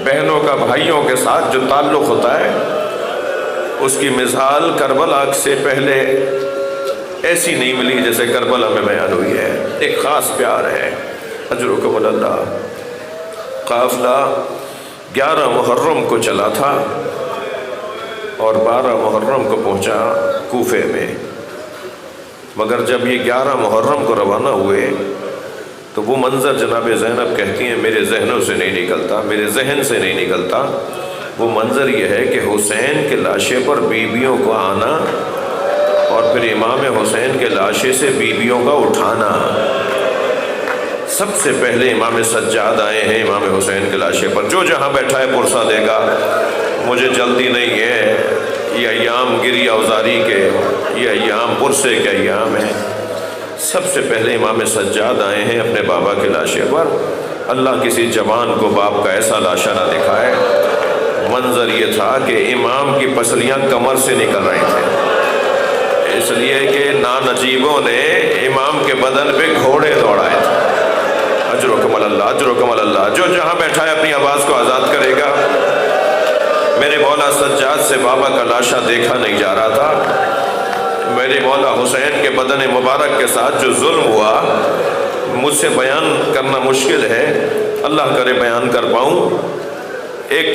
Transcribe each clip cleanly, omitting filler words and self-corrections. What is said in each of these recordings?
بہنوں کا بھائیوں کے ساتھ جو تعلق ہوتا ہے اس کی مثال کربلا سے پہلے ایسی نہیں ملی جیسے کربلا میں بیان ہوئی ہے۔ ایک خاص پیار ہے۔ اجرکم اللہ۔ قافلہ 11 محرم کو چلا تھا اور 12 محرم کو پہنچا کوفے میں، مگر جب یہ 11 محرم کو روانہ ہوئے تو وہ منظر جناب زینب کہتی ہیں میرے ذہنوں سے نہیں نکلتا، میرے ذہن سے نہیں نکلتا۔ وہ منظر یہ ہے کہ حسین کے لاشے پر بیویوں کو آنا اور پھر امام حسین کے لاشے سے بیویوں کا اٹھانا۔ سب سے پہلے امام سجاد آئے ہیں امام حسین کے لاشے پر۔ جو جہاں بیٹھا ہے پرسہ دے گا، مجھے جلدی نہیں ہے، یہ ایام گریہ اوزاری کے، یہ ایام پرسے کے ایام ہیں۔ سب سے پہلے امام سجاد آئے ہیں اپنے بابا کے لاشے پر۔ اللہ کسی جوان کو باپ کا ایسا لاشا نہ دکھائے۔ منظر یہ تھا کہ امام کی پسلیاں کمر سے نکل رہی تھیں، اس لیے کہ نانجیبوں نے امام کے بدن پہ گھوڑے دوڑائے تھے۔ اجرکم اللہ، اجرکم اللہ۔ جو جہاں بیٹھا ہے اپنی آواز کو آزاد کرے گا۔ میرے مولا سجاد سے بابا کا لاشا دیکھا نہیں جا رہا تھا۔ میرے مولا حسین کے بدن مبارک کے ساتھ جو ظلم ہوا مجھ سے بیان کرنا مشکل ہے، اللہ کرے بیان کر پاؤں۔ ایک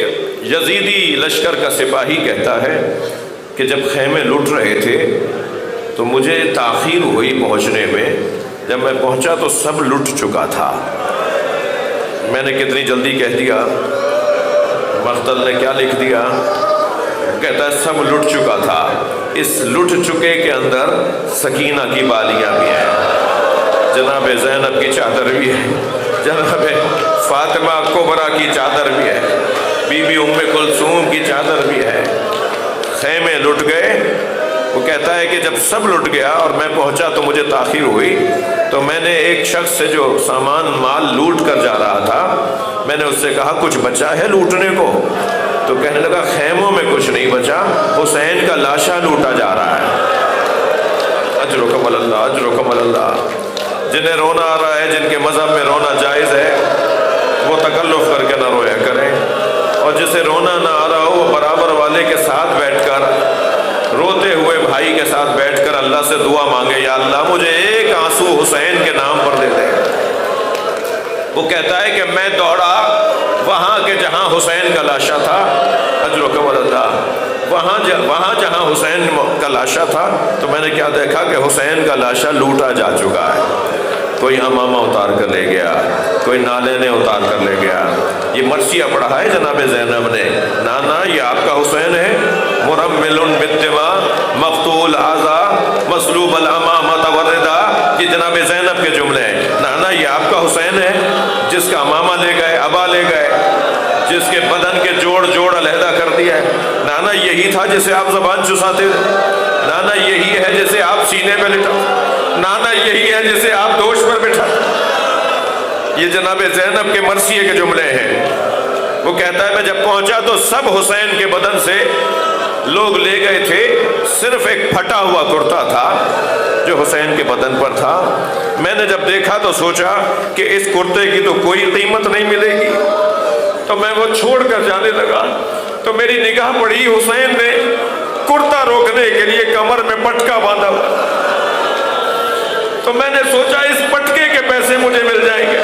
یزیدی لشکر کا سپاہی کہتا ہے کہ جب خیمے لٹ رہے تھے تو مجھے تاخیر ہوئی پہنچنے میں۔ جب میں پہنچا تو سب لٹ چکا تھا۔ میں نے کتنی جلدی کہہ دیا، مختل نے کیا لکھ دیا، کہتا ہے سب لٹ چکا تھا۔ اس لٹ چکے کے اندر سکینہ کی بالیاں بھی ہیں، جناب زینب کی چادر بھی ہے، جناب فاطمہ کبریٰ کی چادر بھی ہے، بی بی ام کلثوم کی چادر بھی ہے۔ خیمے لٹ گئے۔ وہ کہتا ہے کہ جب سب لٹ گیا اور میں پہنچا تو مجھے تاخیر ہوئی، تو میں نے ایک شخص سے جو سامان مال لوٹ کر جا رہا تھا، میں نے اس سے کہا کچھ بچا ہے لوٹنے کو؟ تو کہنے لگا خیموں میں کچھ نہیں بچا، حسین کا لاشا لوٹا جا رہا ہے۔ اجرکم اللہ، اجرکم اللہ۔ جنہیں رونا آ رہا ہے، جن کے مذہب میں رونا جائز ہے، وہ تکلف کر کے نہ رویا کریں، اور جسے رونا نہ آ رہا ہو وہ برابر والے کے ساتھ بیٹھ کر، روتے ہوئے بھائی کے ساتھ بیٹھ کر اللہ سے دعا مانگے، یا اللہ مجھے ایک آنسو حسین کے نام پر دے دے۔ وہ کہتا ہے کہ میں دوڑا وہاں کے جہاں حسین کا لاشا تھا، اجرکم اللہ، وہاں جہاں حسین کا لاشا تھا، تو میں نے کیا دیکھا کہ حسین کا لاشا لوٹا جا چکا ہے۔ کوئی امامہ اتار کر لے گیا، کوئی نالے نے اتار کر لے گیا۔ یہ مرثیہ پڑھا ہے جناب زینب نے، نانا یہ آپ کا حسین ہے، مرمل بالدماء مقتول اعضا مسلوب الامامۃ والردا۔ یہ جناب زینب کے جملے ہیں، نانا یہ آپ کا حسین ہے جس کا امامہ لے گئے، ابا لے گئے، جس کے بدن کے جوڑ جوڑ علیحدہ کر دیا ہے۔ نانا یہی تھا جسے آپ زبان چساتے تھے، نانا یہی ہے جسے آپ سینے پہ لٹا، نانا یہی ہے جسے آپ دوش پر بٹھا۔ یہ جناب زینب کے مرثیے کے جملے ہیں۔ وہ کہتا ہے میں جب پہنچا تو سب حسین کے بدن سے لوگ لے گئے تھے، صرف ایک پھٹا ہوا کرتا تھا جو حسین کے بدن پر تھا۔ میں نے جب دیکھا تو سوچا کہ اس کرتے کی تو کوئی قیمت نہیں ملے گی، تو میں وہ چھوڑ کر جانے لگا، تو میری نگاہ پڑی حسین نے کرتا روکنے کے لیے کمر میں پٹکا باندھا ہوا، تو میں نے سوچا اس پٹکے کے پیسے مجھے مل جائیں گے۔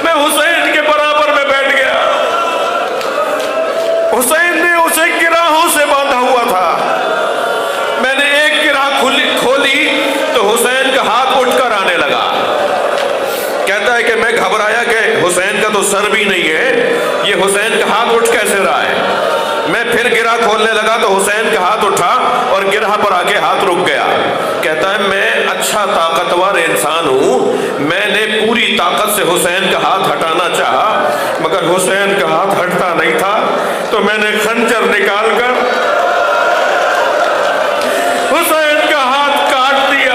میں حسین کے برابر میں بیٹھ گیا۔ حسین نے اسے گراہوں سے باندھا ہوا تھا۔ میں نے ایک گراہ کھولی تو حسین کا ہاتھ اٹھ کر آنے لگا۔ کہتا ہے کہ میں گھبرایا کہ حسین کا تو سر بھی نہیں ہے، یہ حسین کا ہاتھ اٹھ کیسے رہا ہے۔ میں پھر گرہ کھولنے لگا تو حسین کا ہاتھ اٹھا اور گرہ پر آ کے ہاتھ رک گیا۔ کہتا ہے میں اچھا طاقتور انسان ہوں، میں نے پوری طاقت سے حسین کا ہاتھ ہٹانا چاہا، مگر حسین کا ہاتھ ہٹتا نہیں تھا، تو میں نے خنجر نکال کر حسین کا ہاتھ کاٹ دیا۔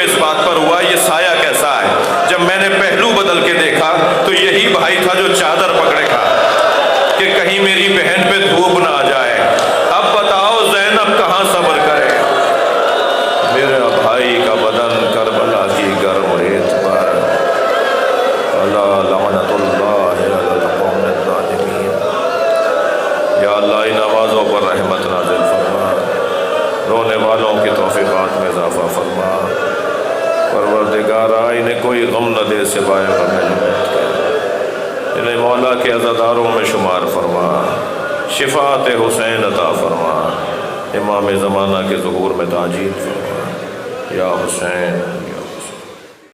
میں اس بات پر ہوا یہ سایہ کیسا ہے. جب میں نے پہلو بدل کے دیکھا تو یہی بھائی تھا جو چادر پکڑے تھا کہ کہیں میری بہن پہ دھوپ نہ آ جائے. اب بتاؤ زینب کہاں صبر کرے. میرا بھائی کا بدن کربلا کی گرم ریت پر. اللہ لعنت اللہ علی القوم الظالمین. یا اللہ ان آوازوں پر رحمت نازل فرما. رونے والوں کی توفیقات میں اضافہ فرما. پروردگارا انہیں کوئی غم نہ دے سوائے غم جنت کے. انہیں مولا کے عزاداروں میں شمار فرما. شفاعت حسین عطا فرما. امام زمانہ کے ظہور میں تاجیل فرما. یا حسین